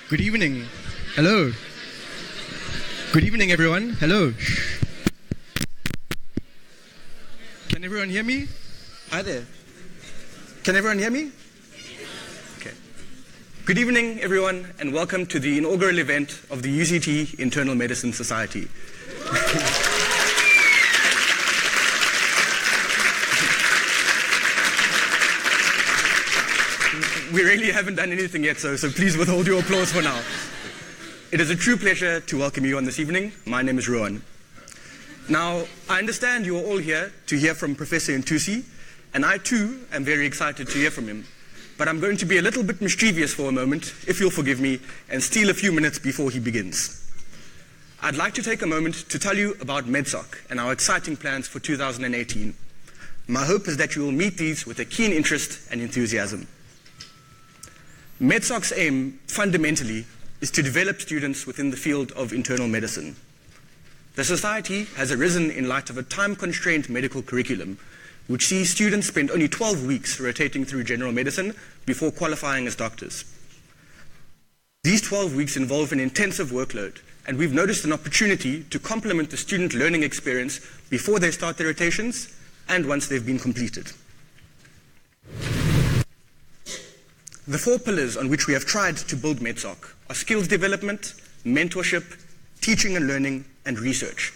Good evening. Hello. Good evening, everyone. Hello. Can everyone hear me? Hi there. Can everyone hear me? Okay. Good evening, everyone, and welcome to the inaugural event of the UCT Internal Medicine Society. We really haven't done anything yet, so please withhold your applause for now. It is a true pleasure to welcome you on this evening. My name is Rowan. Now, I understand you are all here to hear from Professor Ntusi, and I too am very excited to hear from him. But I'm going to be a little bit mischievous for a moment, if you'll forgive me, and steal a few minutes before he begins. I'd like to take a moment to tell you about MedSoc and our exciting plans for 2018. My hope is that you will meet these with a keen interest and enthusiasm. MedSoc's aim, fundamentally, is to develop students within the field of internal medicine. The society has arisen in light of a time-constrained medical curriculum, which sees students spend only 12 weeks rotating through general medicine before qualifying as doctors. These 12 weeks involve an intensive workload, and we've noticed an opportunity to complement the student learning experience before they start their rotations and once they've been completed. The four pillars on which we have tried to build MedSoc are skills development, mentorship, teaching and learning, and research.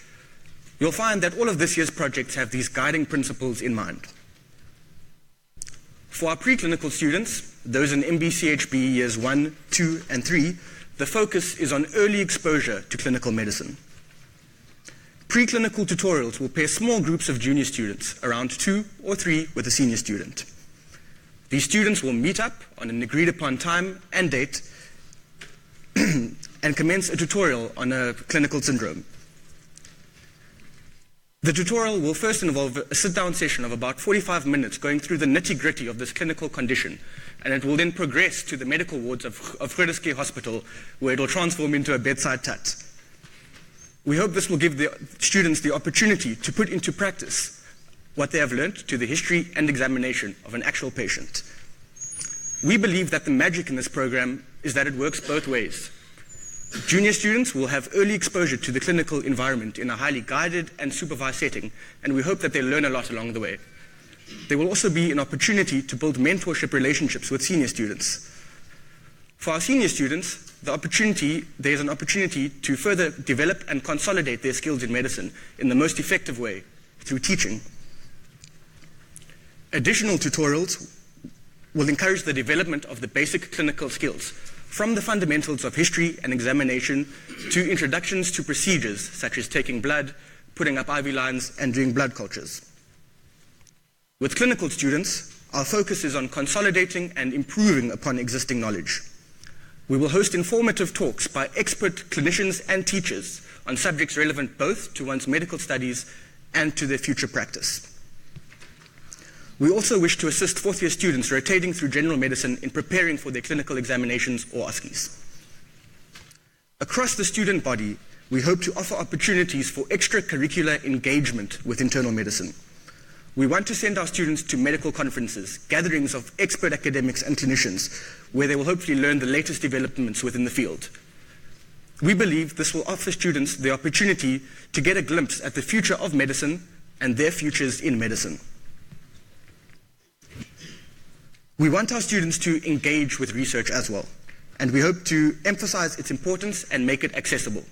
You'll find that all of this year's projects have these guiding principles in mind. For our preclinical students, those in MBCHB years 1, 2, and 3, the focus is on early exposure to clinical medicine. Preclinical tutorials will pair small groups of junior students, around 2 or 3 with a senior student. These students will meet up on an agreed upon time and date and commence a tutorial on a clinical syndrome. The tutorial will first involve a sit-down session of about 45 minutes going through the nitty-gritty of this clinical condition, and it will then progress to the medical wards of Groote Hospital, where it will transform into a bedside tut. We hope this will give the students the opportunity to put into practice what they have learned to the history and examination of an actual patient. We believe that the magic in this program is that it works both ways. Junior students will have early exposure to the clinical environment in a highly guided and supervised setting, and we hope that they learn a lot along the way. There will also be an opportunity to build mentorship relationships with senior students. For our senior students, there is an opportunity to further develop and consolidate their skills in medicine in the most effective way, through teaching. Additional tutorials will encourage the development of the basic clinical skills, from the fundamentals of history and examination to introductions to procedures such as taking blood, putting up IV lines, and doing blood cultures. With clinical students, our focus is on consolidating and improving upon existing knowledge. We will host informative talks by expert clinicians and teachers on subjects relevant both to one's medical studies and to their future practice. We also wish to assist fourth-year students rotating through general medicine in preparing for their clinical examinations or OSCEs. Across the student body, we hope to offer opportunities for extracurricular engagement with internal medicine. We want to send our students to medical conferences, gatherings of expert academics and clinicians, where they will hopefully learn the latest developments within the field. We believe this will offer students the opportunity to get a glimpse at the future of medicine and their futures in medicine. We want our students to engage with research as well, and we hope to emphasize its importance and make it accessible.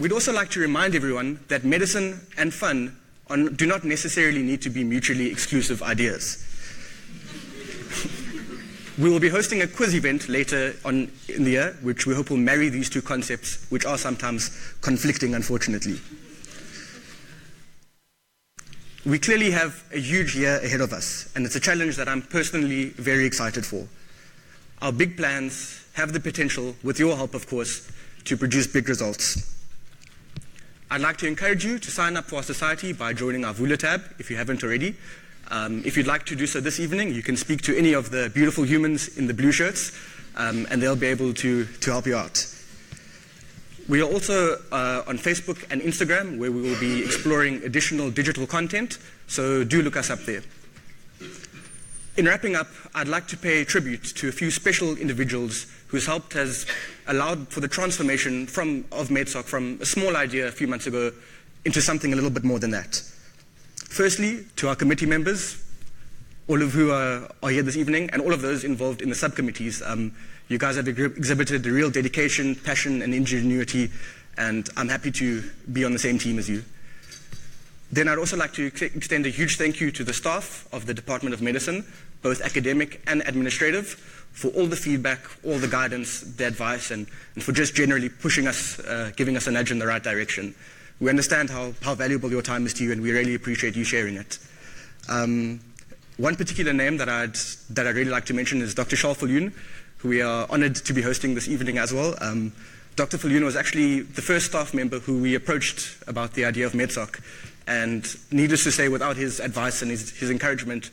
We'd also like to remind everyone that medicine and fun do not necessarily need to be mutually exclusive ideas. We will be hosting a quiz event later on in the year, which we hope will marry these two concepts, which are sometimes conflicting, unfortunately. We clearly have a huge year ahead of us, and it's a challenge that I'm personally very excited for. Our big plans have the potential, with your help of course, to produce big results. I'd like to encourage you to sign up for our society by joining our Vula tab, if you haven't already. If you'd like to do so this evening, you can speak to any of the beautiful humans in the blue shirts, and they'll be able to help you out. We are also on Facebook and Instagram, where we will be exploring additional digital content, so do look us up there. In wrapping up, I'd like to pay tribute to a few special individuals whose help has allowed for the transformation of MedSoc from a small idea a few months ago into something a little bit more than that. Firstly, to our committee members, all of who are here this evening, and all of those involved in the subcommittees. You guys have exhibited a real dedication, passion, and ingenuity, and I'm happy to be on the same team as you. Then I'd also like to extend a huge thank you to the staff of the Department of Medicine, both academic and administrative, for all the feedback, all the guidance, the advice, and for just generally pushing us, giving us a nudge in the right direction. We understand how valuable your time is to you, and we really appreciate you sharing it. One particular name that I'd really like to mention is Dr. Charles Viljoen, who we are honored to be hosting this evening as well. Dr. Viljoen was actually the first staff member who we approached about the idea of MedSoc, and needless to say, without his advice and his encouragement,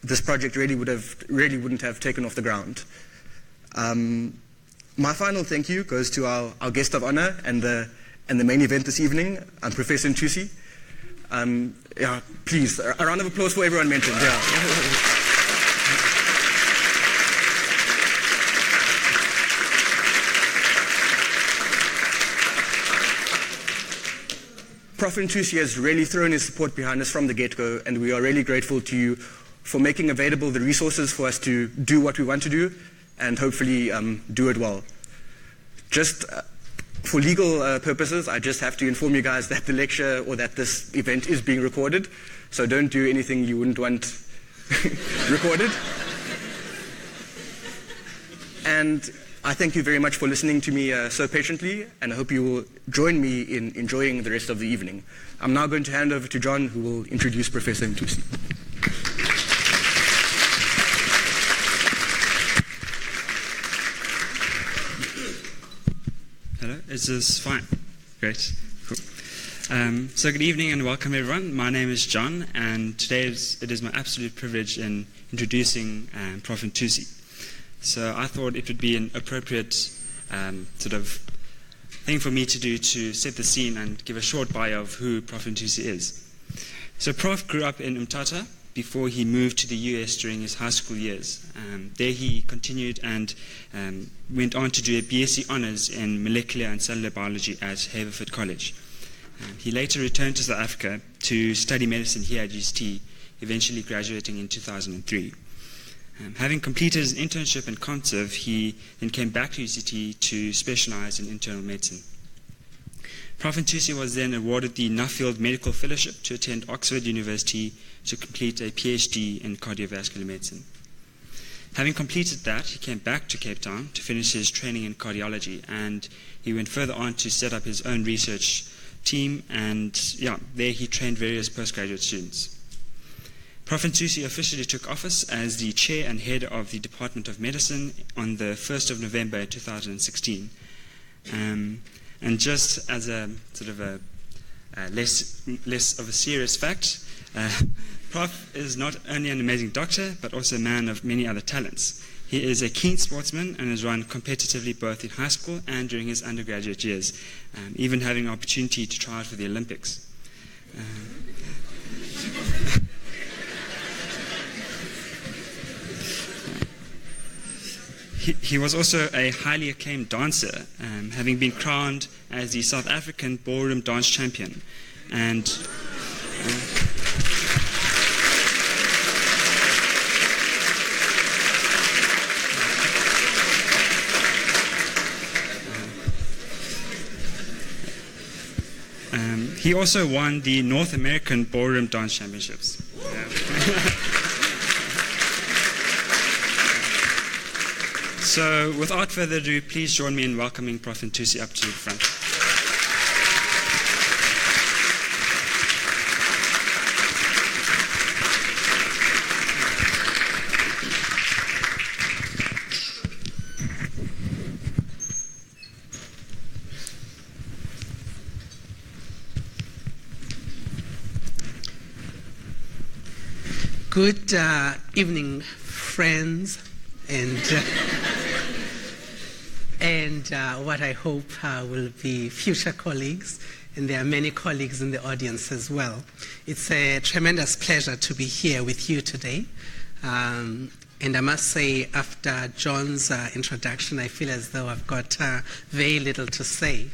this project really wouldn't have taken off the ground. My final thank you goes to our guest of honor and the main event this evening, Professor Ntusi. Yeah, please, a round of applause for everyone mentioned. Yeah. Prof. Ntusi has really thrown his support behind us from the get-go, and we are really grateful to you for making available the resources for us to do what we want to do, and hopefully do it well. Just for legal purposes, I just have to inform you guys that the lecture or that this event is being recorded, so don't do anything you wouldn't want recorded. And I thank you very much for listening to me so patiently, and I hope you will join me in enjoying the rest of the evening. I'm now going to hand over to John, who will introduce Professor Ntusi. Hello, is this fine? Great, cool. So good evening and welcome everyone. My name is John, and today it is my absolute privilege in introducing Prof. Ntusi. So I thought it would be an appropriate sort of thing for me to do to set the scene and give a short bio of who Prof. Ntusi is. So Prof grew up in Umtata before he moved to the US during his high school years. There he continued and went on to do a BSc Honours in Molecular and Cellular Biology at Haverford College. He later returned to South Africa to study medicine here at UCT, eventually graduating in 2003. Having completed his internship in Conserv, he then came back to UCT to specialize in internal medicine. Prof. Ntusi was then awarded the Nuffield Medical Fellowship to attend Oxford University to complete a PhD in cardiovascular medicine. Having completed that, he came back to Cape Town to finish his training in cardiology, and he went further on to set up his own research team, and there he trained various postgraduate students. Prof. Ntusi officially took office as the chair and head of the Department of Medicine on the 1st of November 2016. And just as a sort of a less of a serious fact, Prof is not only an amazing doctor, but also a man of many other talents. He is a keen sportsman and has run competitively both in high school and during his undergraduate years, even having an opportunity to try out for the Olympics. He was also a highly acclaimed dancer, having been crowned as the South African ballroom dance champion. And he also won the North American Ballroom Dance Championships. So, without further ado, please join me in welcoming Prof. Ntusi up to the front. Good evening, friends, and what I hope will be future colleagues, and there are many colleagues in the audience as well. It's a tremendous pleasure to be here with you today. And I must say, after John's introduction, I feel as though I've got very little to say.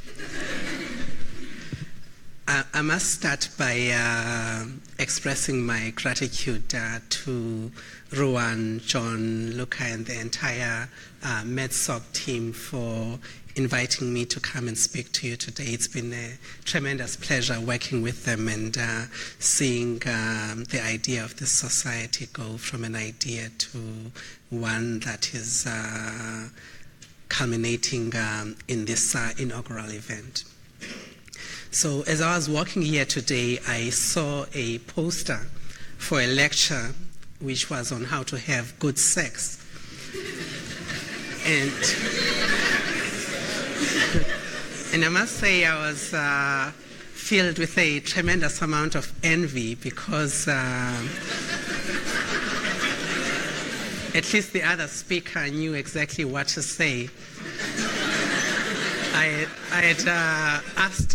I must start by expressing my gratitude to Ruan, John, Luca, and the entire MedSoc team for inviting me to come and speak to you today. It's been a tremendous pleasure working with them and seeing the idea of this society go from an idea to one that is culminating in this inaugural event. So as I was walking here today, I saw a poster for a lecture which was on how to have good sex. And I must say I was filled with a tremendous amount of envy because at least the other speaker knew exactly what to say. I had asked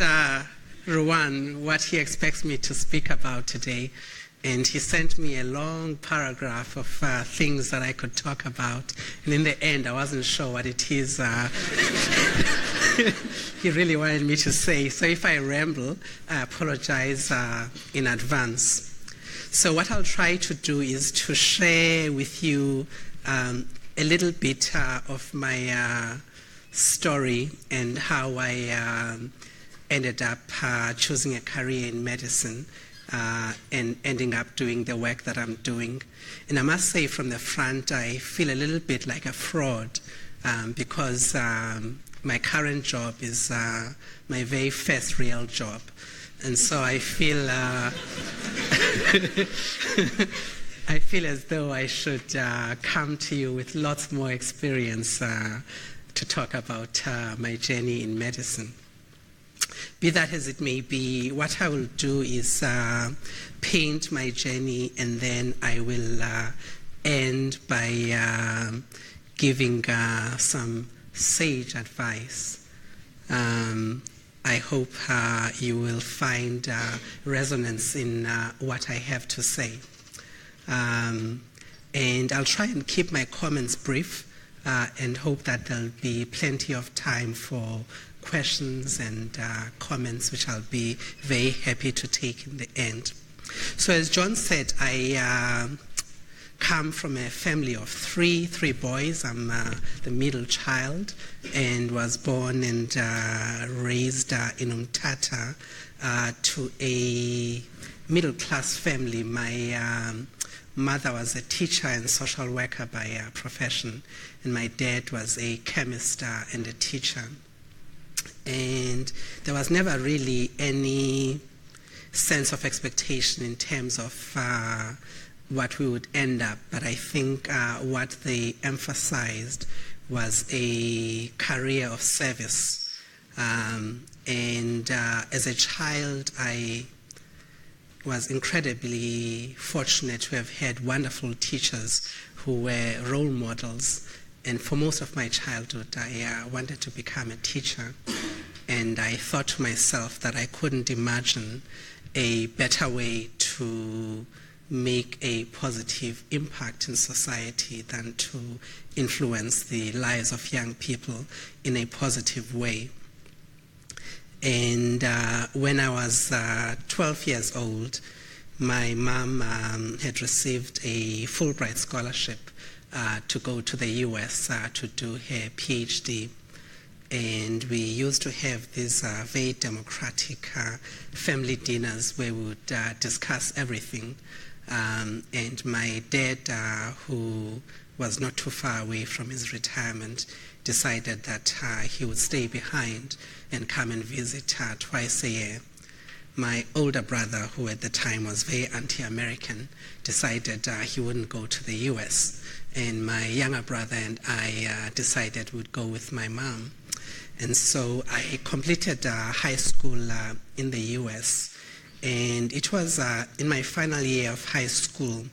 Ruan what he expects me to speak about today, and he sent me a long paragraph of things that I could talk about. And in the end, I wasn't sure what it is he really wanted me to say. So if I ramble, I apologize in advance. So what I'll try to do is to share with you a little bit of my story and how I ended up choosing a career in medicine and ending up doing the work that I'm doing. And I must say from the front, I feel a little bit like a fraud because my current job is my very first real job. And so I feel I feel as though I should come to you with lots more experience to talk about my journey in medicine. Be that as it may be, what I will do is paint my journey, and then I will end by giving some sage advice. I hope you will find resonance in what I have to say. And I'll try and keep my comments brief and hope that there'll be plenty of time for questions and comments, which I'll be very happy to take in the end. So as John said, I come from a family of three boys. I'm the middle child and was born and raised in Umtata to a middle-class family. My mother was a teacher and social worker by profession, and my dad was a chemist and a teacher. And there was never really any sense of expectation in terms of what we would end up, but I think what they emphasized was a career of service. And as a child, I was incredibly fortunate to have had wonderful teachers who were role models. And for most of my childhood, I wanted to become a teacher. And I thought to myself that I couldn't imagine a better way to make a positive impact in society than to influence the lives of young people in a positive way. And when I was 12 years old, my mom had received a Fulbright scholarship to go to the US to do her PhD. And we used to have these very democratic family dinners where we would discuss everything. And my dad, who was not too far away from his retirement, decided that he would stay behind and come and visit twice a year. My older brother, who at the time was very anti-American, decided he wouldn't go to the US. And my younger brother and I decided we'd go with my mom. And so I completed high school in the US. And it was in my final year of high school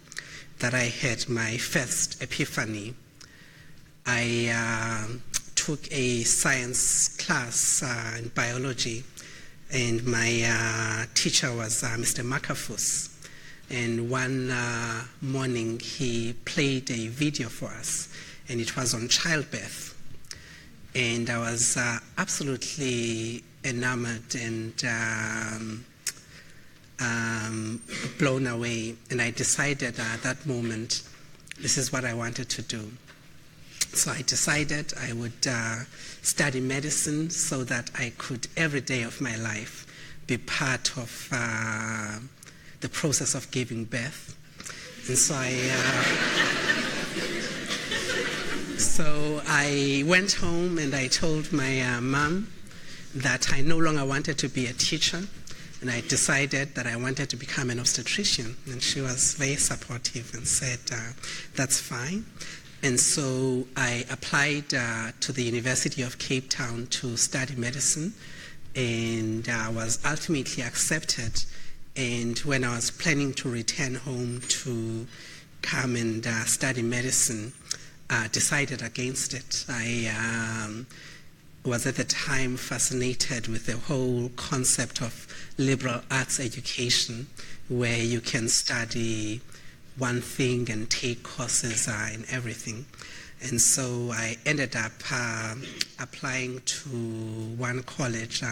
that I had my first epiphany. I took a science class in biology, and my teacher was Mr. Makafus. And one morning he played a video for us, and it was on childbirth. And I was absolutely enamored and blown away. And I decided at that moment, this is what I wanted to do. So I decided I would study medicine so that I could, every day of my life, be part of the process of giving birth. And so I went home and I told my mom that I no longer wanted to be a teacher, and I decided that I wanted to become an obstetrician. And she was very supportive and said, that's fine. And so I applied to the University of Cape Town to study medicine, and was ultimately accepted. And when I was planning to return home to come and study medicine, decided against it. I was at the time fascinated with the whole concept of liberal arts education, where you can study one thing and take courses in everything. And so I ended up applying to one college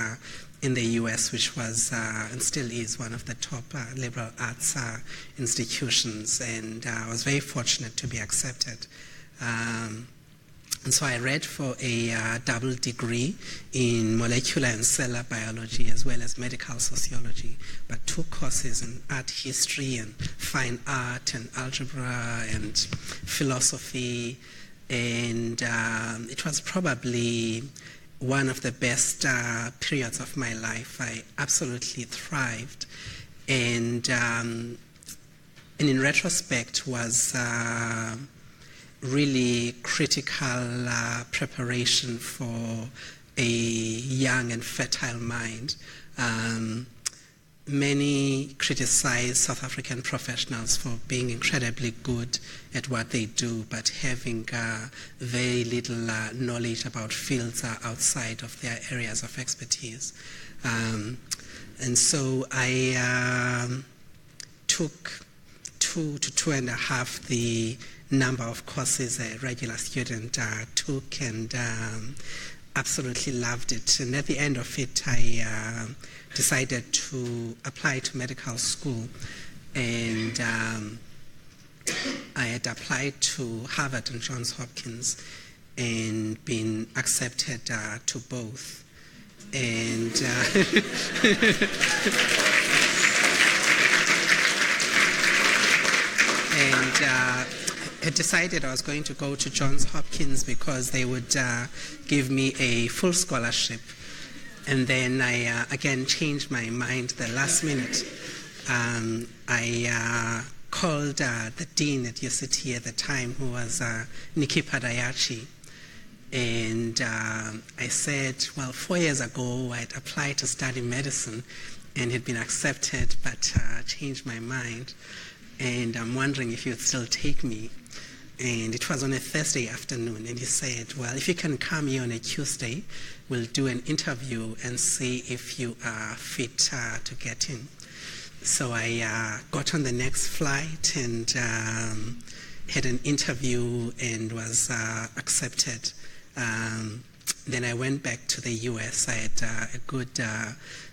in the US, which was and still is one of the top liberal arts institutions. And I was very fortunate to be accepted. And so I read for a double degree in molecular and cellular biology as well as medical sociology, but took courses in art history and fine art and algebra and philosophy. And it was probably one of the best periods of my life. I absolutely thrived. And in retrospect was really critical preparation for a young and fertile mind. Many criticize South African professionals for being incredibly good at what they do, but having very little knowledge about fields outside of their areas of expertise. And so I took 2 to 2.5 the number of courses a regular student took, and absolutely loved it. And at the end of it, I decided to apply to medical school. And I had applied to Harvard and Johns Hopkins and been accepted to both. And I decided I was going to go to Johns Hopkins because they would give me a full scholarship. And then I again changed my mind the last minute. I called the dean at UCT at the time, who was Nikki Padayachi. And I said, well, 4 years ago I'd applied to study medicine and had been accepted, but changed my mind. And I'm wondering if you'd still take me. And it was on a Thursday afternoon, and he said, well, if you can come here on a Tuesday, we'll do an interview and see if you are fit to get in. So I got on the next flight and had an interview and was accepted. Then I went back to the US. I had a good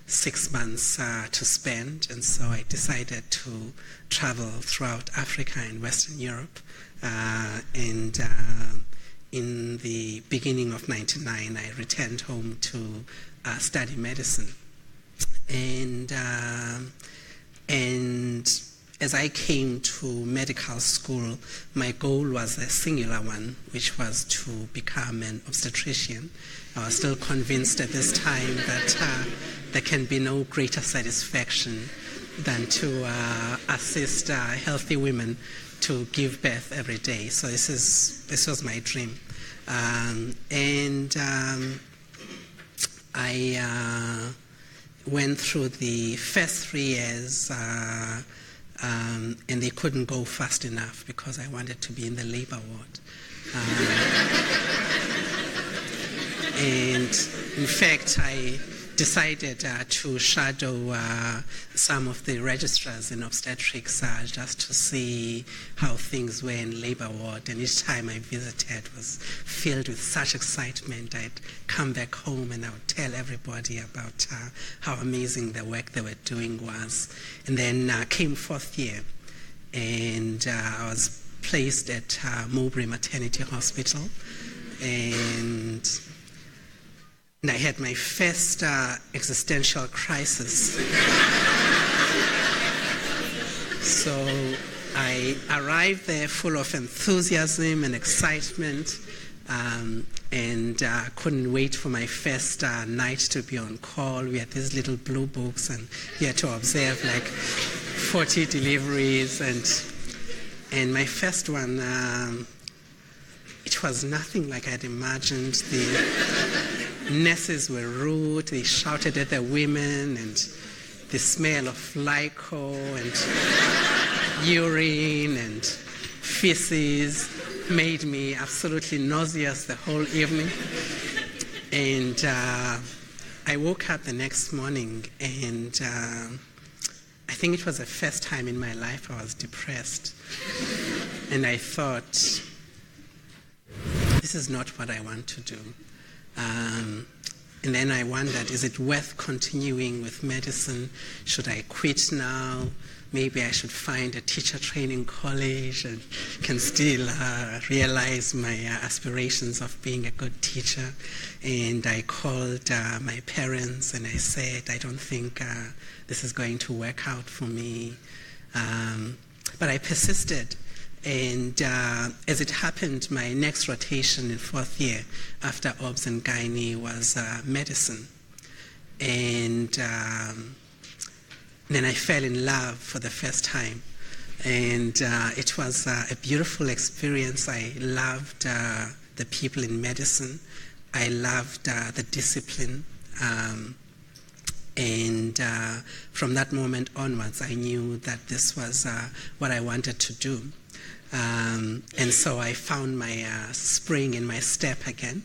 6 months to spend, and so I decided to travel throughout Africa and Western Europe. And in the beginning of '99, I returned home to study medicine. And as I came to medical school, my goal was a singular one, which was to become an obstetrician. I was still convinced at this time that there can be no greater satisfaction than to assist healthy women to give birth every day. So this was my dream. I went through the first 3 years and they couldn't go fast enough because I wanted to be in the labor ward. And in fact, I decided to shadow some of the registrars in obstetrics just to see how things were in labor ward. And each time I visited was filled with such excitement. I'd come back home and I would tell everybody about how amazing the work they were doing was. And then came fourth year, and I was placed at Mowbray Maternity Hospital, and I had my first existential crisis. So I arrived there full of enthusiasm and excitement, and couldn't wait for my first night to be on call. We had these little blue books, and you had to observe like 40 deliveries, and my first one, it was nothing like I'd imagined. The nurses were rude, they shouted at the women, and the smell of Lyco and urine and feces made me absolutely nauseous the whole evening. And I woke up the next morning, and I think it was the first time in my life I was depressed. And I thought, this is not what I want to do. And then I wondered, is it worth continuing with medicine? Should I quit now? Maybe I should find a teacher training college and can still realize my aspirations of being a good teacher. And I called my parents and I said, I don't think this is going to work out for me. But I persisted. And as it happened, my next rotation in fourth year after obs and gynae was medicine. And then I fell in love for the first time. And it was a beautiful experience. I loved the people in medicine. I loved the discipline. And from that moment onwards, I knew that this was what I wanted to do. And so I found my spring in my step again,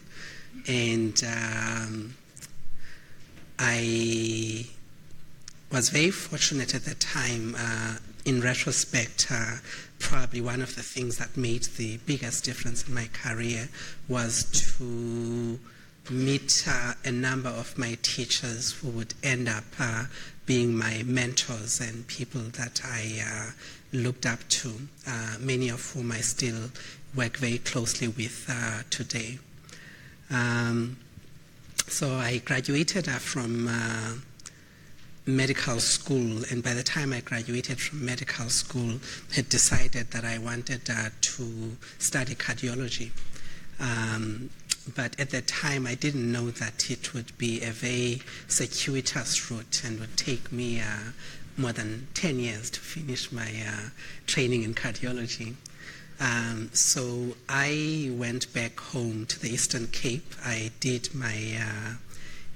and I was very fortunate at the time. In retrospect, probably one of the things that made the biggest difference in my career was to meet a number of my teachers who would end up being my mentors and people that I looked up to, many of whom I still work very closely with today. So I graduated from medical school, and by the time I graduated from medical school, I had decided that I wanted to study cardiology. But at the time, I didn't know that it would be a very circuitous route and would take me more than 10 years to finish my training in cardiology. So I went back home to the Eastern Cape. I did my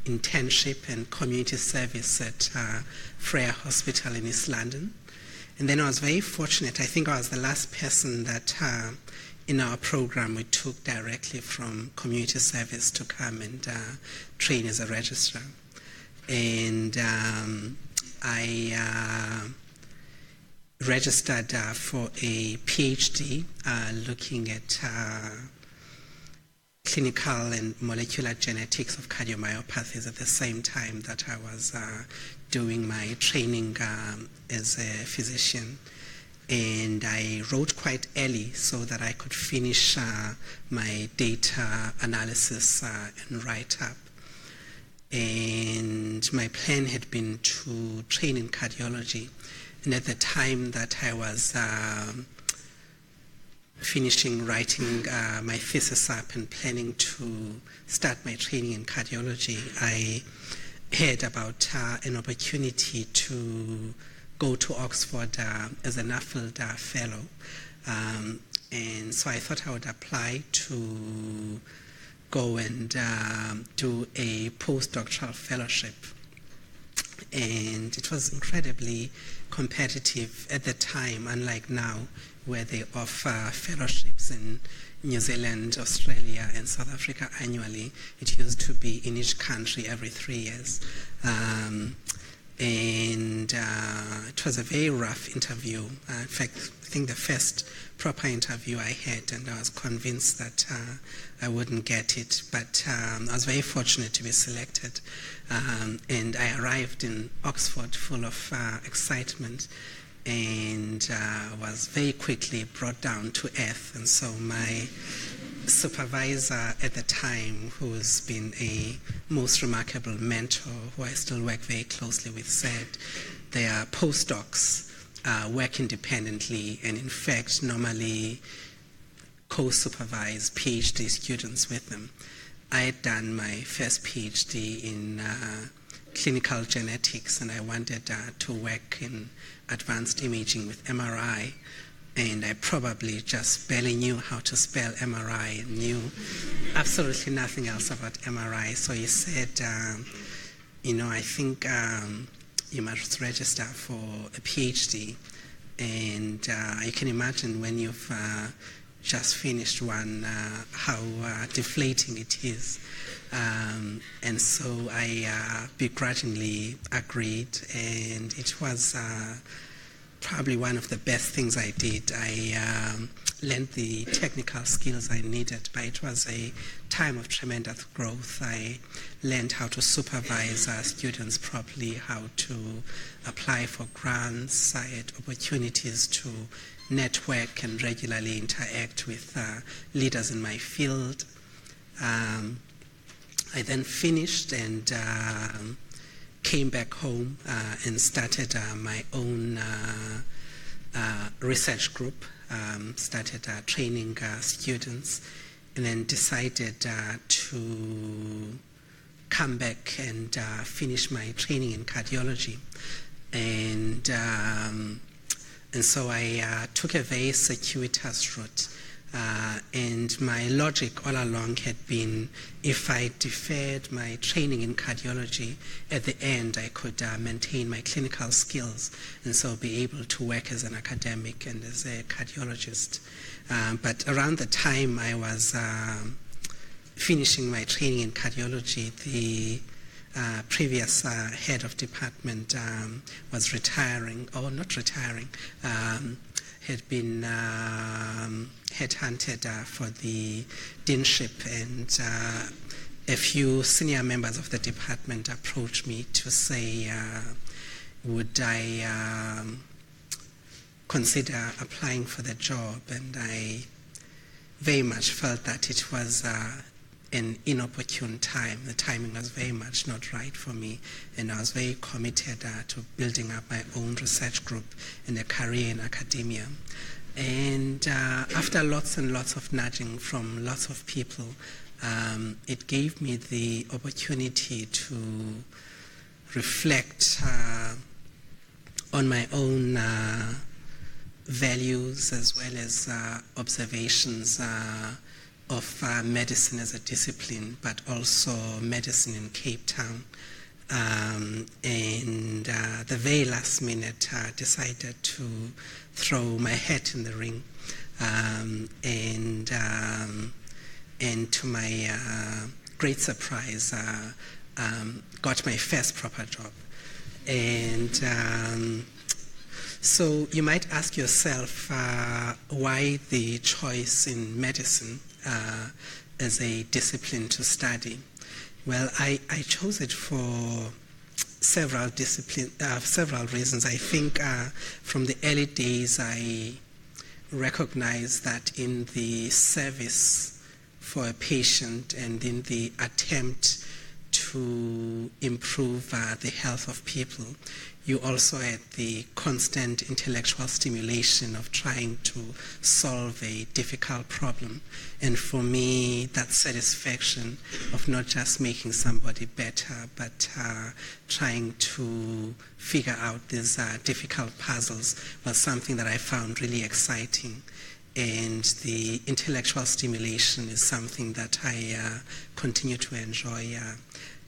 internship and community service at Freya Hospital in East London. And then I was very fortunate. I think I was the last person that in our program we took directly from community service to come and train as a registrar. And I registered for a PhD looking at clinical and molecular genetics of cardiomyopathies at the same time that I was doing my training as a physician. And I wrote quite early so that I could finish my data analysis and write-up. And my plan had been to train in cardiology. And at the time that I was finishing writing my thesis up and planning to start my training in cardiology, I heard about an opportunity to go to Oxford as an Nuffield fellow. And so I thought I would apply to go and do a postdoctoral fellowship. And it was incredibly competitive at the time, unlike now, where they offer fellowships in New Zealand, Australia, and South Africa annually. It used to be in each country every 3 years. And it was a very rough interview. In fact, I think the first proper interview I had, and I was convinced that I wouldn't get it, but I was very fortunate to be selected. And I arrived in Oxford full of excitement, and was very quickly brought down to earth. And so my supervisor at the time, who's been a most remarkable mentor, who I still work very closely with, said their postdocs work independently and in fact normally co-supervise PhD students with them. I had done my first PhD in clinical genetics, and I wanted to work in advanced imaging with MRI. And I probably just barely knew how to spell MRI and knew absolutely nothing else about MRI. So he said, I think you must register for a PhD. And you can imagine when you've just finished one, how deflating it is. And so I begrudgingly agreed, and it was probably one of the best things I did. I learned the technical skills I needed, but it was a time of tremendous growth. I learned how to supervise students properly, how to apply for grants. I had opportunities to network and regularly interact with leaders in my field. I then finished and came back home and started my own research group, started training students, and then decided to come back and finish my training in cardiology. And so I took a very circuitous route. And my logic all along had been, if I deferred my training in cardiology, at the end I could maintain my clinical skills and so be able to work as an academic and as a cardiologist. But around the time I was finishing my training in cardiology, the previous head of department was retiring, or not retiring, had been headhunted for the deanship, and a few senior members of the department approached me to say, would I consider applying for the job, and I very much felt that it was an inopportune time. The timing was very much not right for me, and I was very committed to building up my own research group and a career in academia. And after lots and lots of nudging from lots of people, it gave me the opportunity to reflect on my own values as well as observations of medicine as a discipline, but also medicine in Cape Town. And the very last minute decided to throw my hat in the ring, and to my great surprise got my first proper job. And so you might ask yourself why the choice in medicine as a discipline to study. Well, I chose it for several reasons. I think from the early days I recognized that in the service for a patient and in the attempt to improve the health of people, you also had the constant intellectual stimulation of trying to solve a difficult problem. And for me, that satisfaction of not just making somebody better, but trying to figure out these difficult puzzles was something that I found really exciting. And the intellectual stimulation is something that I continue to enjoy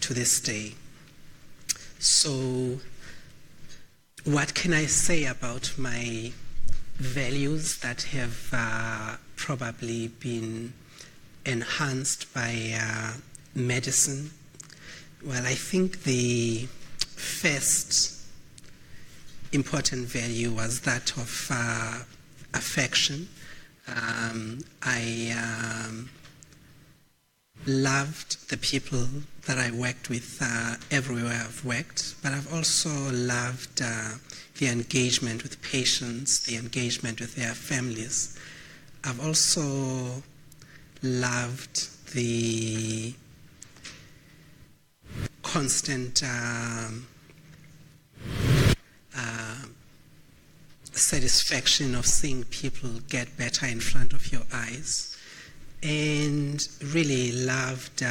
to this day. So, what can I say about my values that have probably been enhanced by medicine? Well, I think the first important value was that of affection. I loved the people that I worked with everywhere I've worked, but I've also loved the engagement with patients, the engagement with their families. I've also loved the constant satisfaction of seeing people get better in front of your eyes, and really loved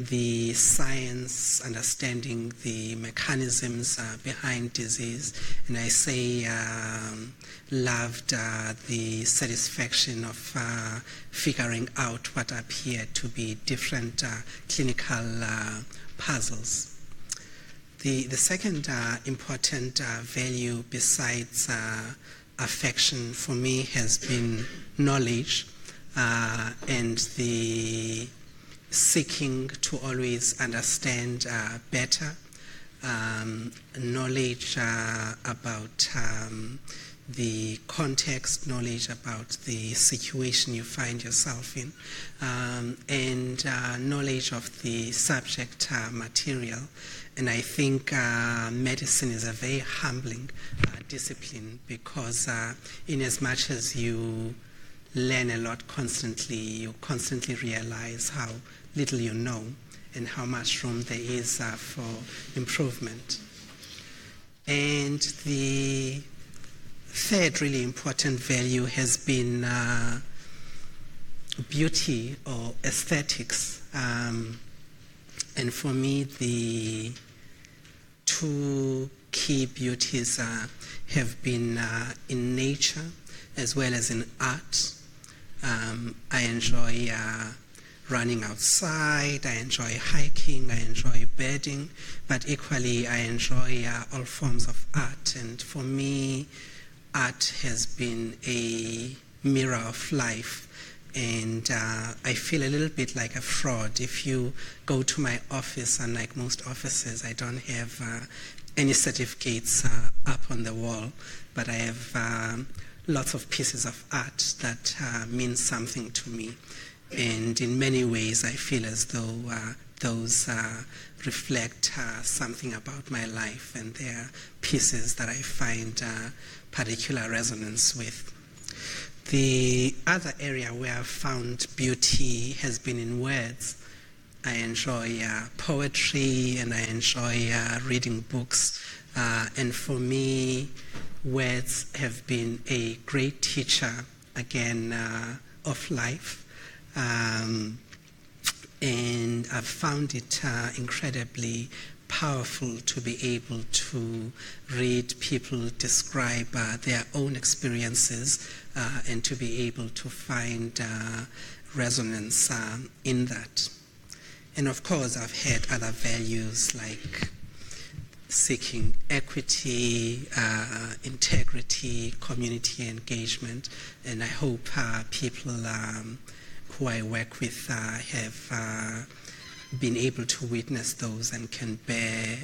the science, understanding the mechanisms behind disease, and I say loved the satisfaction of figuring out what appeared to be different clinical puzzles. The second important value besides affection for me has been knowledge and the seeking to always understand better, knowledge about the context, knowledge about the situation you find yourself in, and knowledge of the subject material. And I think medicine is a very humbling discipline, because in as much as you learn a lot constantly, you constantly realize how little you know and how much room there is for improvement. And the third really important value has been beauty or aesthetics. And for me, the two key beauties have been in nature as well as in art. I enjoy running outside, I enjoy hiking, I enjoy birding, but equally I enjoy all forms of art. And for me, art has been a mirror of life. And I feel a little bit like a fraud. If you go to my office, unlike most offices, I don't have any certificates up on the wall, but I have lots of pieces of art that mean something to me. And in many ways, I feel as though those reflect something about my life, and they are pieces that I find particular resonance with. The other area where I've found beauty has been in words. I enjoy poetry, and I enjoy reading books. And for me, words have been a great teacher, again, of life. And I've found it incredibly powerful to be able to read people describe their own experiences and to be able to find resonance in that. And of course, I've had other values like seeking equity, integrity, community engagement, and I hope people who I work with have been able to witness those and can bear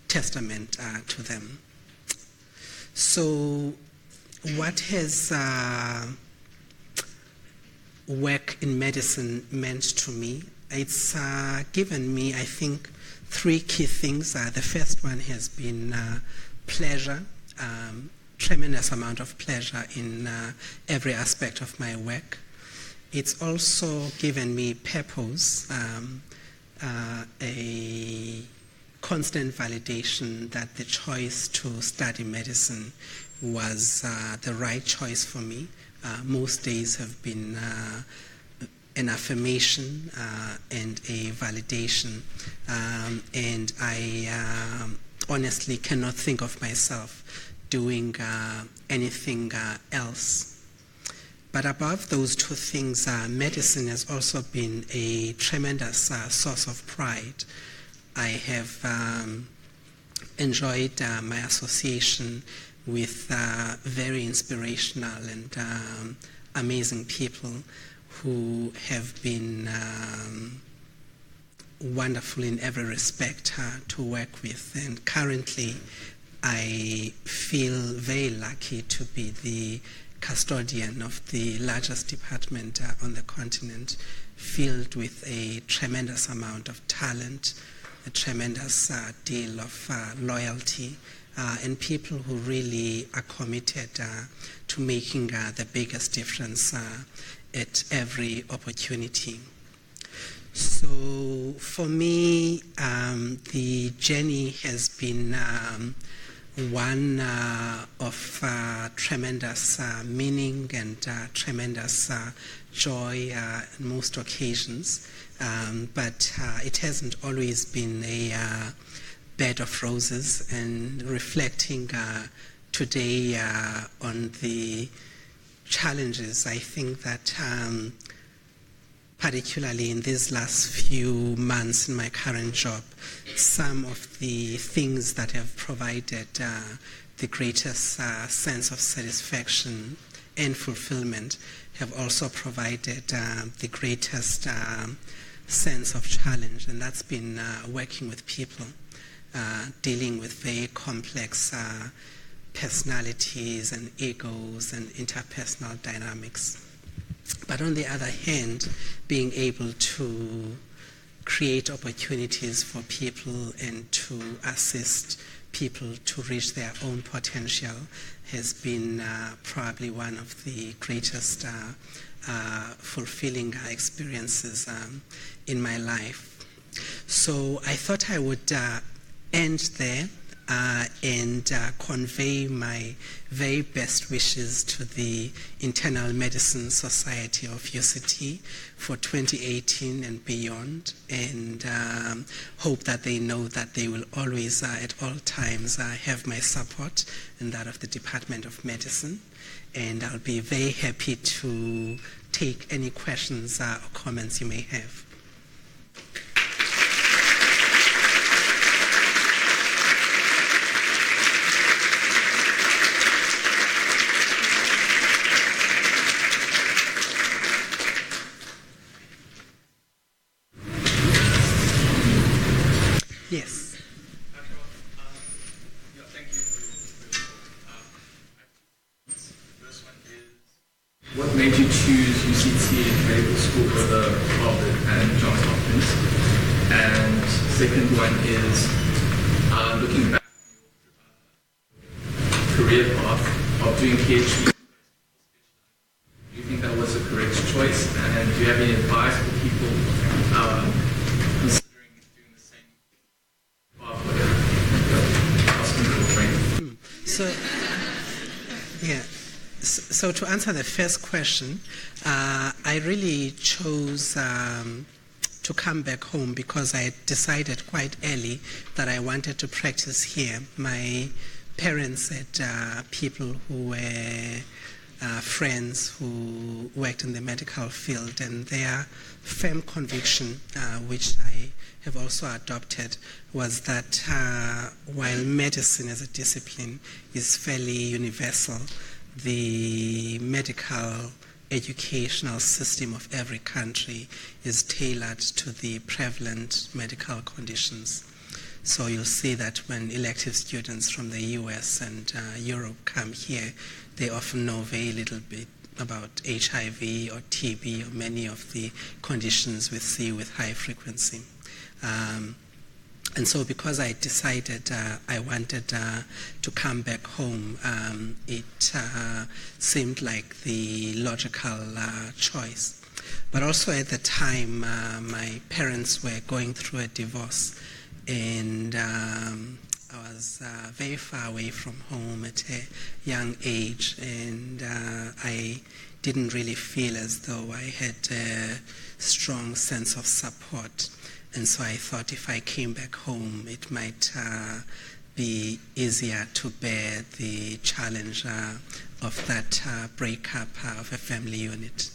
testament to them. So what has work in medicine meant to me? It's given me, I think, three key things. The first one has been pleasure, tremendous amount of pleasure in every aspect of my work. It's also given me purpose, a constant validation that the choice to study medicine was the right choice for me. Most days have been an affirmation and a validation, and I honestly cannot think of myself doing anything else. But above those two things, medicine has also been a tremendous source of pride. I have enjoyed my association with very inspirational and amazing people who have been wonderful in every respect to work with. And currently, I feel very lucky to be the custodian of the largest department on the continent, filled with a tremendous amount of talent, a tremendous deal of loyalty, and people who really are committed to making the biggest difference at every opportunity. So for me, the journey has been one of tremendous meaning and tremendous joy on most occasions, but it hasn't always been a bed of roses. And reflecting today on the challenges, I think that particularly in these last few months in my current job, some of the things that have provided the greatest sense of satisfaction and fulfillment have also provided the greatest sense of challenge, and that's been working with people, dealing with very complex personalities and egos and interpersonal dynamics. But on the other hand, being able to create opportunities for people and to assist people to reach their own potential has been probably one of the greatest fulfilling experiences in my life. So I thought I would end there and convey my very best wishes to the Internal Medicine Society of UCT for 2018 and beyond, and hope that they know that they will always, at all times, have my support and that of the Department of Medicine. And I'll be very happy to take any questions or comments you may have. Yes. Thank you for your first one is, what made you choose UCT Medical School over Harvard and Johns Hopkins? And second one is, looking back on your career path of doing PhD, do you think that was a correct choice? And do you have any advice for people considering doing the same path for their hospital training? So to answer the first question, I really chose to come back home because I had decided quite early that I wanted to practice here. My parents had people who were friends who worked in the medical field, and their firm conviction, which I have also adopted, was that while medicine as a discipline is fairly universal, the medical educational system of every country is tailored to the prevalent medical conditions. So you'll see that when elective students from the US and Europe come here, they often know very little bit about HIV or TB or many of the conditions we see with high frequency. And so because I decided I wanted to come back home, it seemed like the logical choice. But also at the time, my parents were going through a divorce, and I was very far away from home at a young age, and I didn't really feel as though I had a strong sense of support. And so I thought if I came back home, it might be easier to bear the challenge of that breakup of a family unit.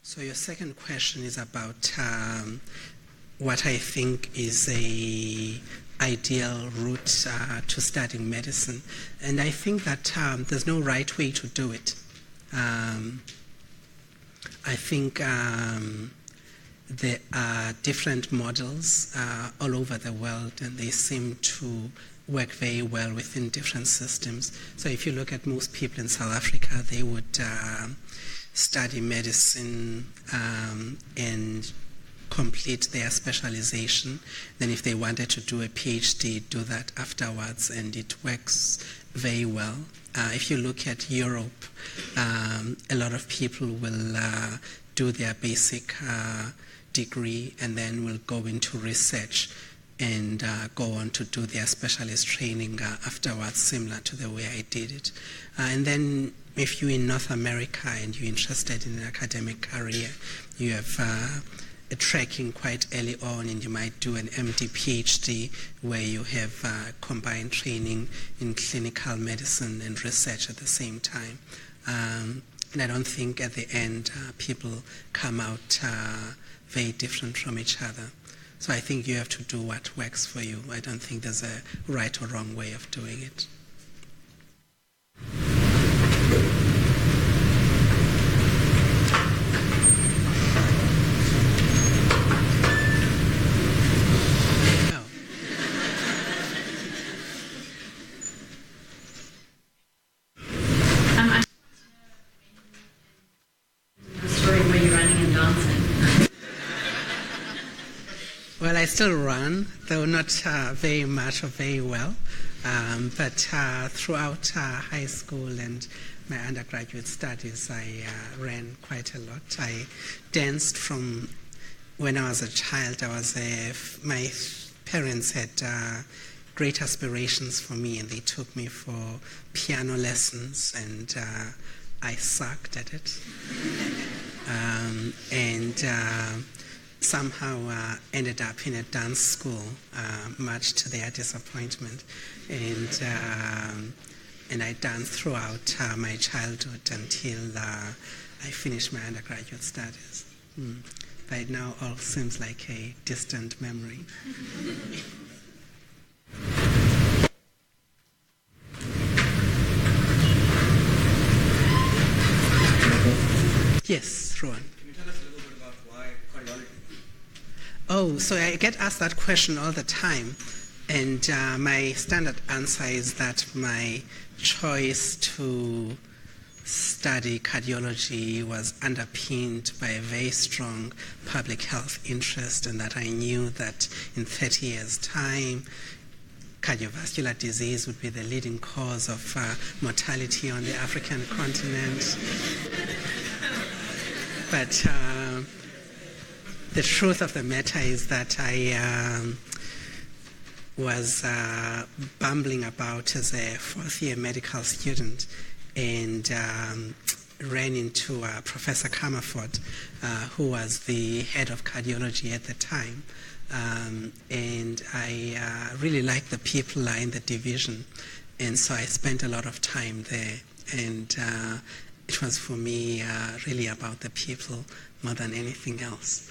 So your second question is about what I think is a ideal route to studying medicine. And I think that there's no right way to do it. I think there are different models all over the world, and they seem to work very well within different systems. So if you look at most people in South Africa, they would study medicine and complete their specialization. Then if they wanted to do a PhD, do that afterwards, and it works very well. If you look at Europe, a lot of people will do their basic degree and then will go into research and go on to do their specialist training afterwards, similar to the way I did it. And then if you're in North America and you're interested in an academic career, you have a tracking quite early on, and you might do an MD PhD where you have combined training in clinical medicine and research at the same time. And I don't think at the end people come out very different from each other. So I think you have to do what works for you. I don't think there's a right or wrong way of doing it. Well, I still run, though not very much or very well. But throughout high school and my undergraduate studies, I ran quite a lot. I danced from when I was a child. My parents had great aspirations for me, and they took me for piano lessons, and I sucked at it. Somehow ended up in a dance school, much to their disappointment. And I danced throughout my childhood until I finished my undergraduate studies. But now all seems like a distant memory. Yes, Rowan. Oh, so I get asked that question all the time, and my standard answer is that my choice to study cardiology was underpinned by a very strong public health interest, and that I knew that in 30 years' time, cardiovascular disease would be the leading cause of mortality on the African continent. But the truth of the matter is that I was bumbling about as a fourth-year medical student, and ran into Professor Comerford, who was the head of cardiology at the time. And I really liked the people in the division, and so I spent a lot of time there. And it was for me really about the people more than anything else.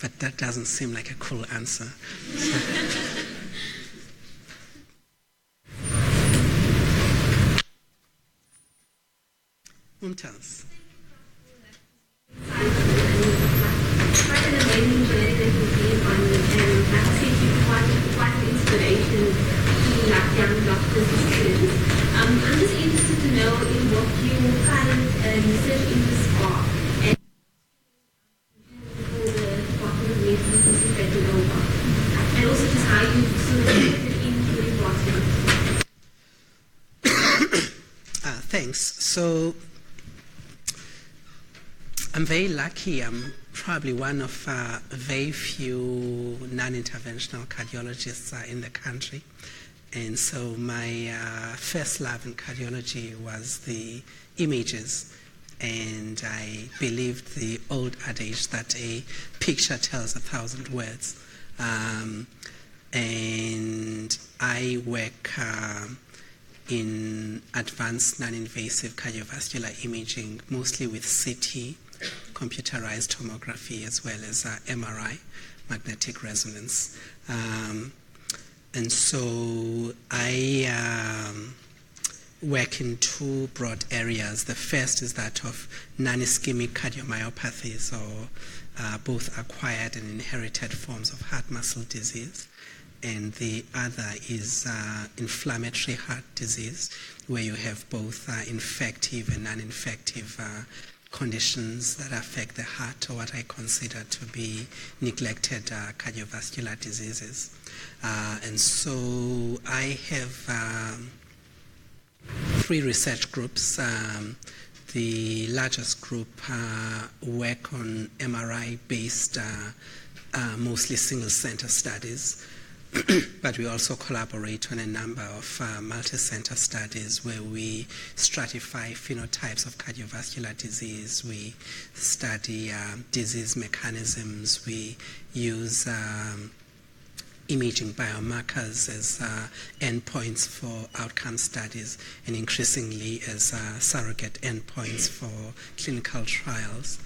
But that doesn't seem like a cool answer. Mumtaz. Quite an amazing journey that you've been on, and I think you've quite an inspiration to young doctors and students. I'm just interested to know in what your current research interests are, and for the Department of Medicine since you've taken over, and also just how you've sort of fitted into the department. Thanks. So I'm very lucky. I'm probably one of very few non-interventional cardiologists in the country. And so my first love in cardiology was the images. And I believed the old adage that a picture tells 1,000 words. And I work in advanced non-invasive cardiovascular imaging, mostly with CT, computerized tomography, as well as MRI, magnetic resonance. And I really like the people in the division, and so I spent a lot of time there. And my standard answer is that my choice to study cardiology was underpinned by a very strong public health interest, and that I knew that in 30 years' time, cardiovascular disease would be the leading cause of mortality on the African continent. But the truth of the matter is that I was bumbling about as a fourth-year medical student, and And so I work in two broad areas. The first is that of non-ischemic cardiomyopathies, or both acquired and inherited forms of heart muscle disease. And the other is inflammatory heart disease, where you have both infective and non-infective conditions that affect the heart, or what I consider to be neglected cardiovascular diseases. And so I have 3 research groups. The largest group work on MRI-based, mostly single-center studies, but we also collaborate on a number of multi-center studies where we stratify phenotypes of cardiovascular disease. We study disease mechanisms. We use imaging biomarkers as endpoints for outcome studies, and increasingly as surrogate endpoints for clinical trials.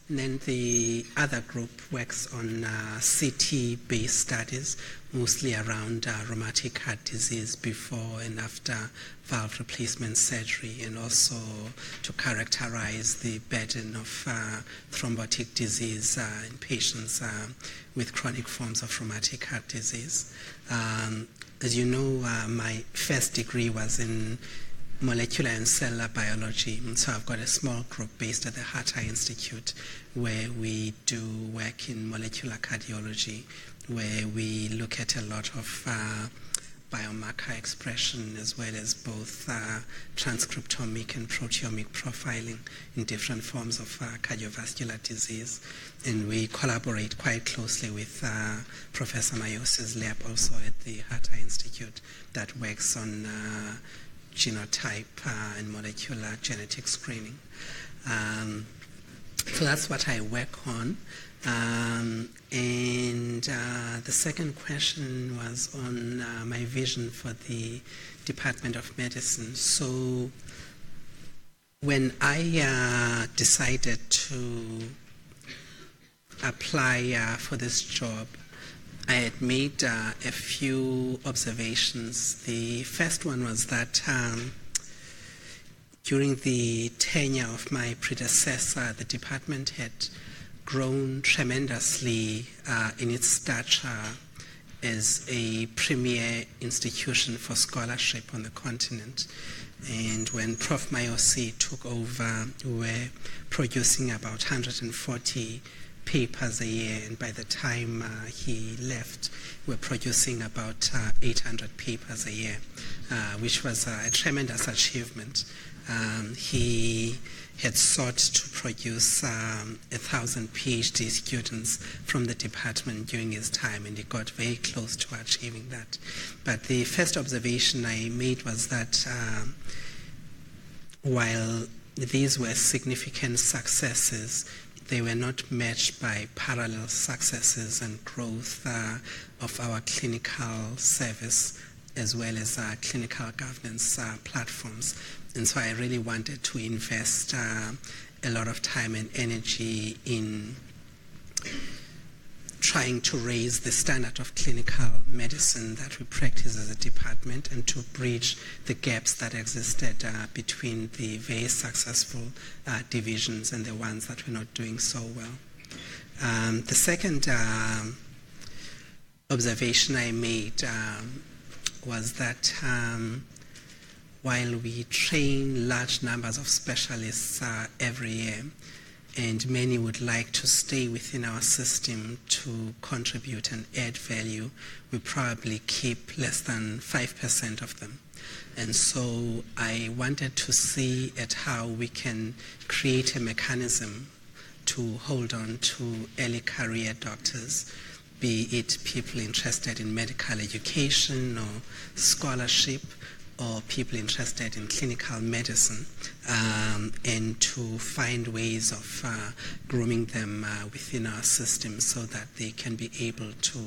And then the other group works on CT-based studies, mostly around rheumatic heart disease before and after valve replacement surgery, and also to characterize the burden of thrombotic disease in patients with chronic forms of rheumatic heart disease. As you know, my first degree was in molecular and cellular biology, and so I've got a small group based at the Heart Eye Institute where we do work in molecular cardiology, where we look at a lot of biomarker expression, as well as both transcriptomic and proteomic profiling in different forms of cardiovascular disease. And we collaborate quite closely with Professor Mayosi's lab also at the Heart Eye Institute that works on genotype and molecular genetic screening. So that's what I work on. And the second question was on my vision for the Department of Medicine. So when I decided to apply for this job, I had made a few observations. The first one was that during the tenure of my predecessor, the department had grown tremendously in its stature as a premier institution for scholarship on the continent. And when Prof. Mayosi took over, we were producing about 140 papers a year, and by the time he left, we were producing about 800 papers a year, which was a tremendous achievement. He had sought to produce 1,000 PhD students from the department during his time, and he got very close to achieving that. But the first observation I made was that while these were significant successes, they were not matched by parallel successes and growth of our clinical service as well as our clinical governance platforms. And so I really wanted to invest a lot of time and energy in trying to raise the standard of clinical medicine that we practice as a department, and to bridge the gaps that existed between the very successful divisions and the ones that were not doing so well. The second observation I made was that while we train large numbers of specialists every year, and many would like to stay within our system to contribute and add value, we probably keep less than 5% of them. And so I wanted to see at how we can create a mechanism to hold on to early career doctors, be it people interested in medical education or scholarship, or people interested in clinical medicine, and to find ways of grooming them within our system so that they can be able to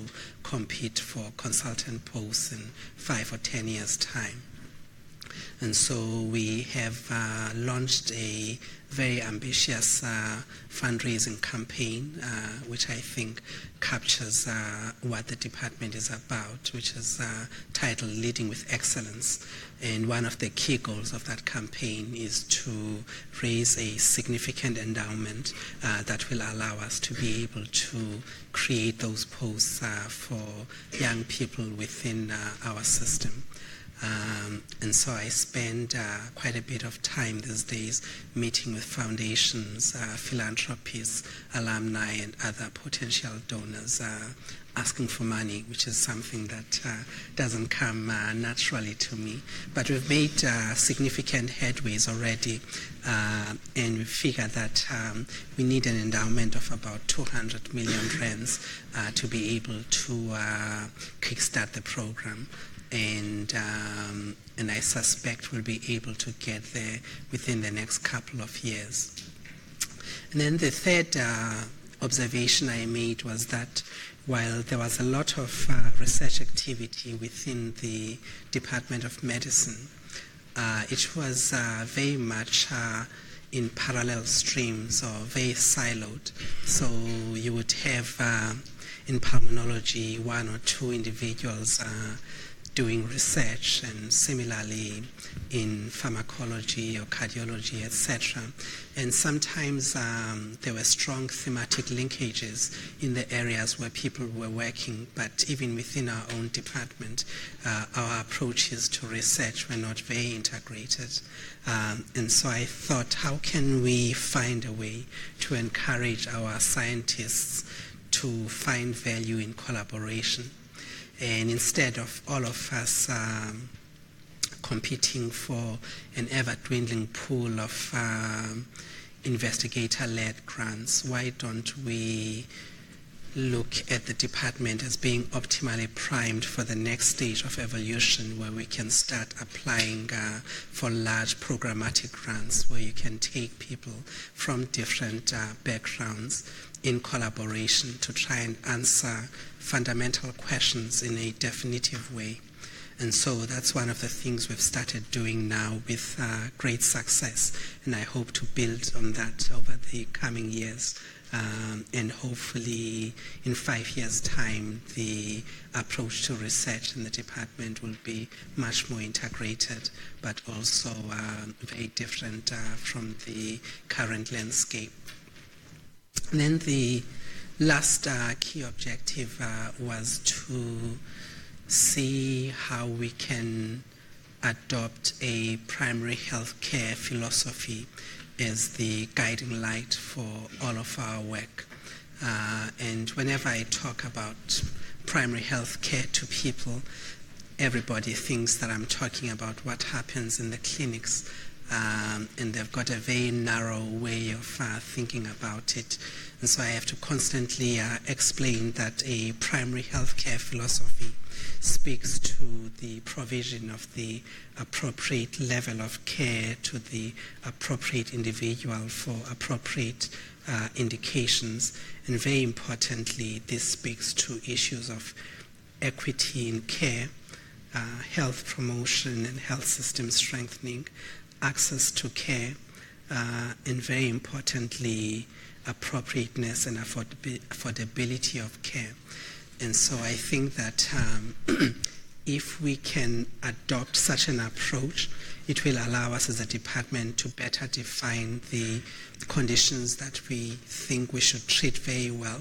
compete for consultant posts in 5 or 10 years' time. And so we have launched a very ambitious fundraising campaign, which I think captures what the department is about, which is titled Leading with Excellence. And one of the key goals of that campaign is to raise a significant endowment that will allow us to be able to create those posts for young people within our system. And so I spend quite a bit of time these days meeting with foundations, philanthropists, alumni, and other potential donors asking for money, which is something that doesn't come naturally to me. But we've made significant headways already, and we figure that we need an endowment of about 200 million rands to be able to kickstart the program. And I suspect we'll be able to get there within the next couple of years. And then the third observation I made was that while there was a lot of research activity within the Department of Medicine, it was very much in parallel streams or very siloed. So you would have in pulmonology 1 or 2 individuals doing research, and similarly in pharmacology or cardiology, etc. And sometimes there were strong thematic linkages in the areas where people were working, but even within our own department, our approaches to research were not very integrated. And so I thought, how can we find a way to encourage our scientists to find value in collaboration? And instead of all of us competing for an ever-dwindling pool of investigator-led grants, why don't we look at the department as being optimally primed for the next stage of evolution, where we can start applying for large programmatic grants, where you can take people from different backgrounds in collaboration to try and answer fundamental questions in a definitive way. And so that's one of the things we've started doing now with great success, and I hope to build on that over the coming years. And hopefully in 5 years' time, the approach to research in the department will be much more integrated, but also very different from the current landscape. And then the last key objective was to see how we can adopt a primary health care philosophy as the guiding light for all of our work. And whenever I talk about primary health care to people, everybody thinks that I'm talking about what happens in the clinics, and they've got a very narrow way of thinking about it. And so I have to constantly explain that a primary health care philosophy speaks to the provision of the appropriate level of care to the appropriate individual for appropriate indications. And very importantly, this speaks to issues of equity in care, health promotion and health system strengthening, access to care, and very importantly, appropriateness and affordability of care. And so I think that if we can adopt such an approach, it will allow us as a department to better define the conditions that we think we should treat very well,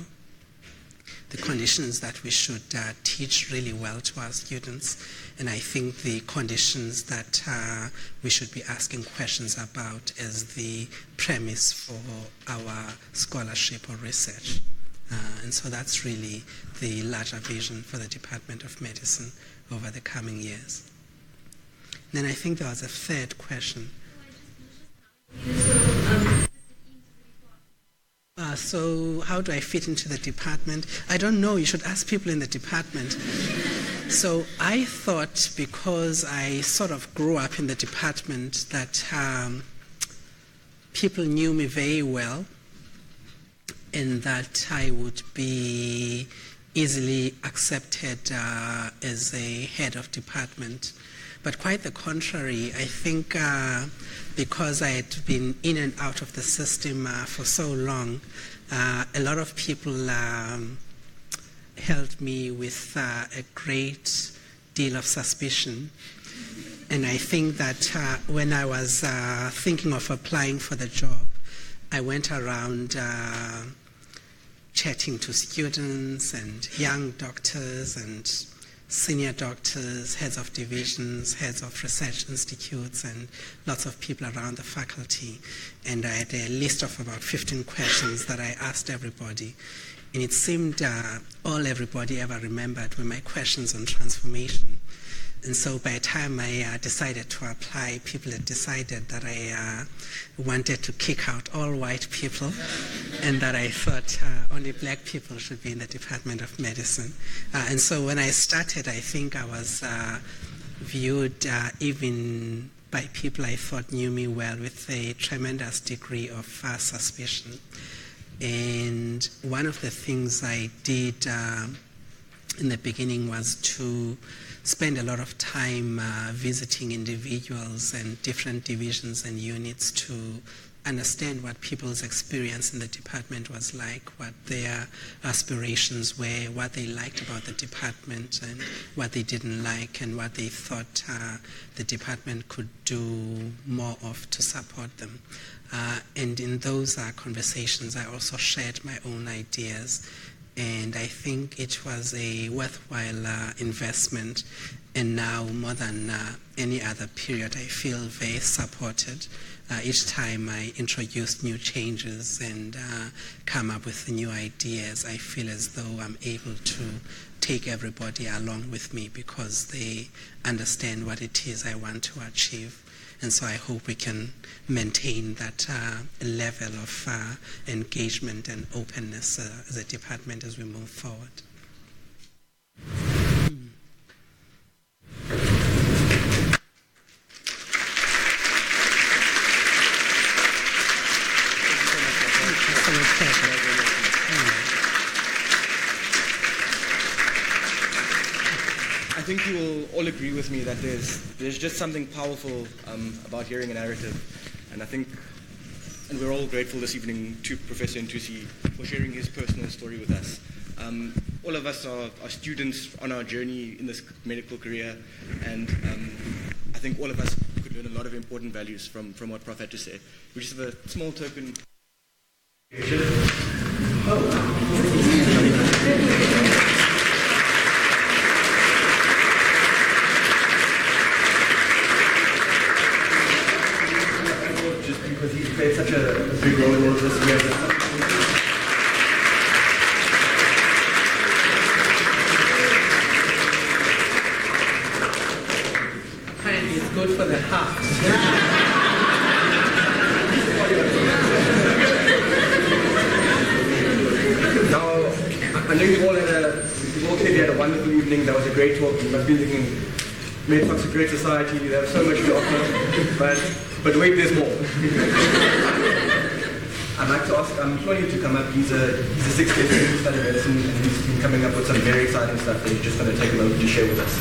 the conditions that we should teach really well to our students, and I think the conditions that we should be asking questions about as the premise for our scholarship or research. And so that's really the larger vision for the Department of Medicine over the coming years. And then I think there was a third question. So how do I fit into the department? I don't know. You should ask people in the department. So I thought, because I sort of grew up in the department, that people knew me very well, and that I would be easily accepted as a head of department. but quite the contrary. I think because I had been in and out of the system for so long, a lot of people held me with a great deal of suspicion. And I think that when I was thinking of applying for the job, I went around chatting to students and young doctors and senior doctors, heads of divisions, heads of research institutes, and lots of people around the faculty. And I had a list of about 15 questions that I asked everybody. And it seemed all everybody ever remembered were my questions on transformation. And so by the time I decided to apply, people had decided that I wanted to kick out all white people and that I thought only black people should be in the Department of Medicine. And so when I started, I think I was viewed even by people I thought knew me well with a tremendous degree of suspicion. And one of the things I did in the beginning was to spend a lot of time visiting individuals and different divisions and units to understand what people's experience in the department was like, what their aspirations were, what they liked about the department and what they didn't like, and what they thought the department could do more of to support them. And in those conversations, I also shared my own ideas. And I think it was a worthwhile investment. And now, more than any other period, I feel very supported. Each time I introduce new changes and come up with new ideas, I feel as though I'm able to take everybody along with me because they understand what it is I want to achieve. And so I hope we can maintain that level of engagement and openness as a department as we move forward. I think you will all agree with me that there's just something powerful about hearing a narrative, and I think, and we're all grateful this evening to Professor Ntusi for sharing his personal story with us. All of us are students on our journey in this medical career, and I think all of us could learn a lot of important values from what Prof had to say. We just have a small token. Because he's played such a big role in all of this. Apparently it's good for the heart. Now, I know you all clearly had a wonderful evening. That was a great talk. You must be thinking, MedSoc's a great society. They have so much to offer. But wait, there's more. I'd like to ask Ntobeko to come up. He's a sixth year student studying medicine, and he's been coming up with some very exciting stuff that he's just going to take a moment to share with us.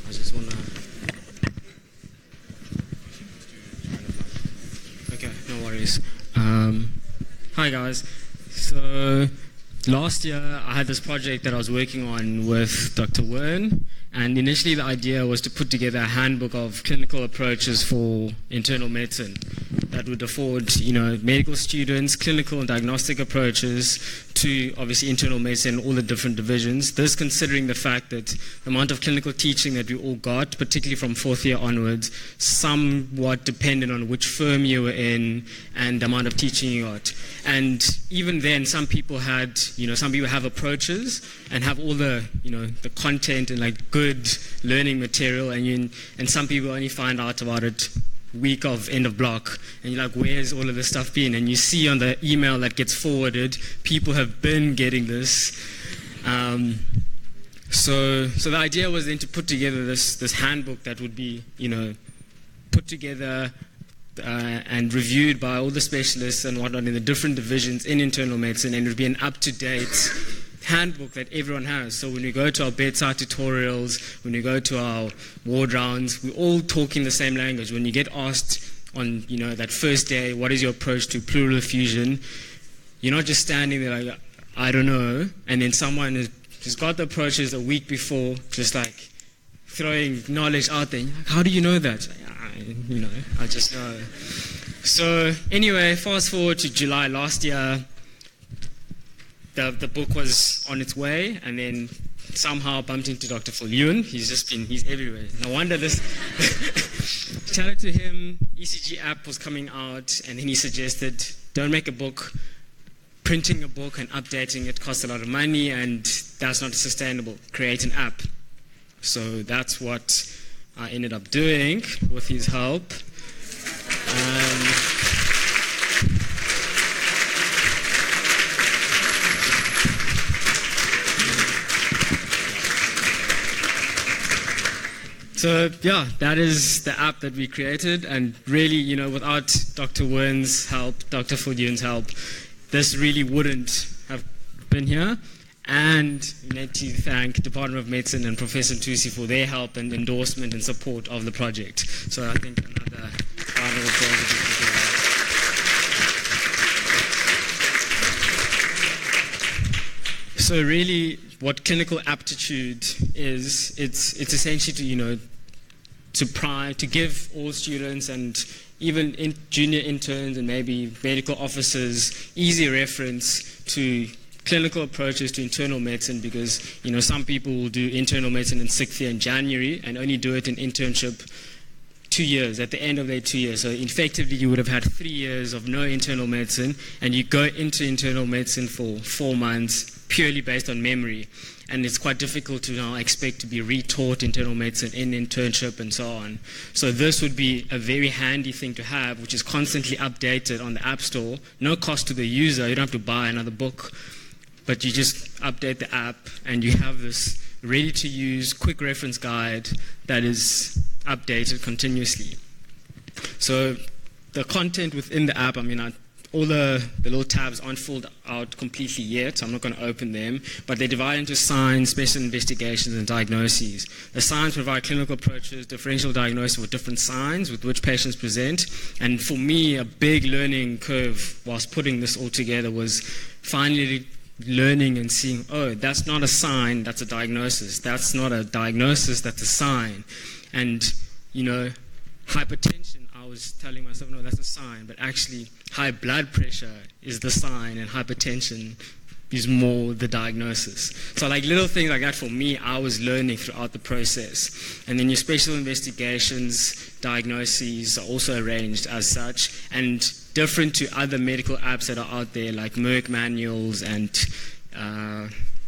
I just want to... Okay, no worries. Hi guys. So last year I had this project that I was working on with Dr. Wern, and initially the idea was to put together a handbook of clinical approaches for internal medicine that would afford, medical students clinical and diagnostic approaches to obviously internal medicine, all the different divisions. This considering the fact that the amount of clinical teaching that we all got, particularly from fourth year onwards, somewhat dependent on which firm you were in and the amount of teaching you got. And even then, some people have approaches and have all the, the content and like good learning material, and some people only find out about it week of end of block, and you're like, where's all of this stuff been? And you see on the email that gets forwarded, people have been getting this. So the idea was then to put together this handbook that would be, put together and reviewed by all the specialists and whatnot in the different divisions in internal medicine, and it would be an up-to-date handbook that everyone has. So when we go to our bedside tutorials, when we go to our ward rounds, we're all talking the same language. When you get asked on that first day, what is your approach to pleural effusion, you're not just standing there like, I don't know, and then someone who's got the approaches a week before just like throwing knowledge out there. Like, how do you know that? I just know. So anyway, fast forward to July last year, the book was on its way, and then somehow bumped into Dr. Viljoen. He's everywhere. No wonder this. Chatted to him, ECG app was coming out, and then he suggested, don't make a book. Printing a book and updating it costs a lot of money, and that's not sustainable. Create an app. So that's what I ended up doing with his help. So yeah, that is the app that we created, and really, without Dr. Wern's help, Dr. Viljoen's help, this really wouldn't have been here. And we need to thank Department of Medicine and Professor Ntusi for their help and endorsement and support of the project. So I think another round of applause. So really, what clinical aptitude is, it's essentially to give all students and even junior interns and maybe medical officers easy reference to clinical approaches to internal medicine, because some people will do internal medicine in 6th year in January and only do it in internship 2 years, at the end of their 2 years. So effectively you would have had 3 years of no internal medicine, and you go into internal medicine for 4 months purely based on memory. And it's quite difficult to now expect to be retaught internal medicine in internship and so on. So this would be a very handy thing to have, which is constantly updated on the App Store. No cost to the user. You don't have to buy another book, but you just update the app and you have this ready-to-use quick reference guide that is updated continuously. So the content within the app, all the little tabs aren't filled out completely yet, so I'm not going to open them, but they divide into signs, special investigations, and diagnoses. The signs provide clinical approaches, differential diagnosis with different signs with which patients present, and for me, a big learning curve whilst putting this all together was finally learning and seeing, oh, that's not a sign, that's a diagnosis. That's not a diagnosis, that's a sign. And, hypertension, I was telling myself, no, that's a sign, but actually high blood pressure is the sign and hypertension is more the diagnosis. So like little things like that for me, I was learning throughout the process. And then your special investigations, diagnoses are also arranged as such, and different to other medical apps that are out there like Merck manuals and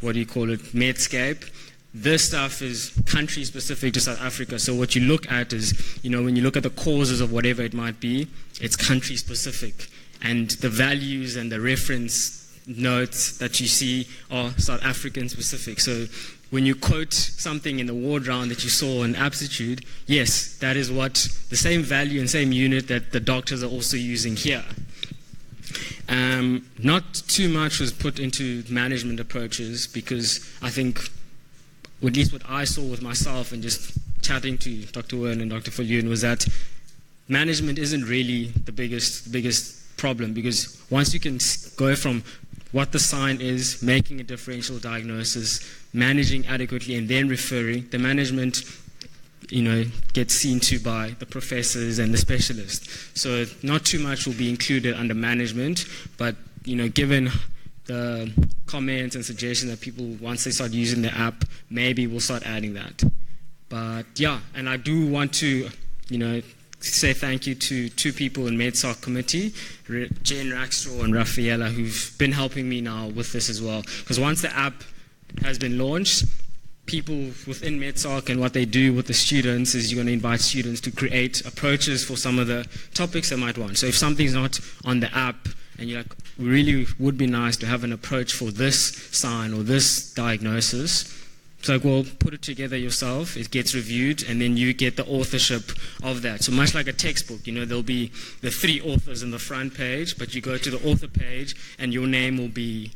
Medscape. This stuff is country specific to South Africa. So what you look at is, when you look at the causes of whatever it might be, it's country specific. And the values and the reference notes that you see are South African specific. So when you quote something in the ward round that you saw in aptitude, yes, that is what the same value and same unit that the doctors are also using here. Not too much was put into management approaches, because I think, or at least what I saw with myself and just chatting to Dr. Wern and Dr. Viljoen, was that management isn't really the biggest problem, because once you can go from what the sign is, making a differential diagnosis, managing adequately, and then referring, the management gets seen to by the professors and the specialists. So not too much will be included under management, but given the comments and suggestions that people, once they start using the app, maybe we'll start adding that. But yeah, and I do want to, say thank you to two people in MedSoc committee, Jen Rackstraw and Rafaela, who've been helping me now with this as well. Because once the app has been launched, people within MedSoc and what they do with the students is you're going to invite students to create approaches for some of the topics they might want. So if something's not on the app and you're like, really would be nice to have an approach for this sign or this diagnosis, so well, put it together yourself, it gets reviewed, and then you get the authorship of that. So much like a textbook, there'll be the 3 authors on the front page, but you go to the author page and your name will be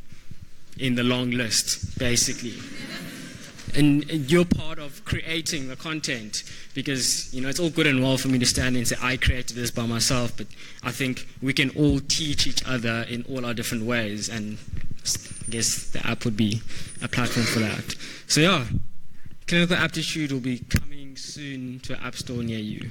in the long list, basically. And you're part of creating the content, because it's all good and well for me to stand and say I created this by myself, but I think we can all teach each other in all our different ways, and I guess the app would be a platform for that. So yeah, clinical aptitude will be coming soon to an app store near you.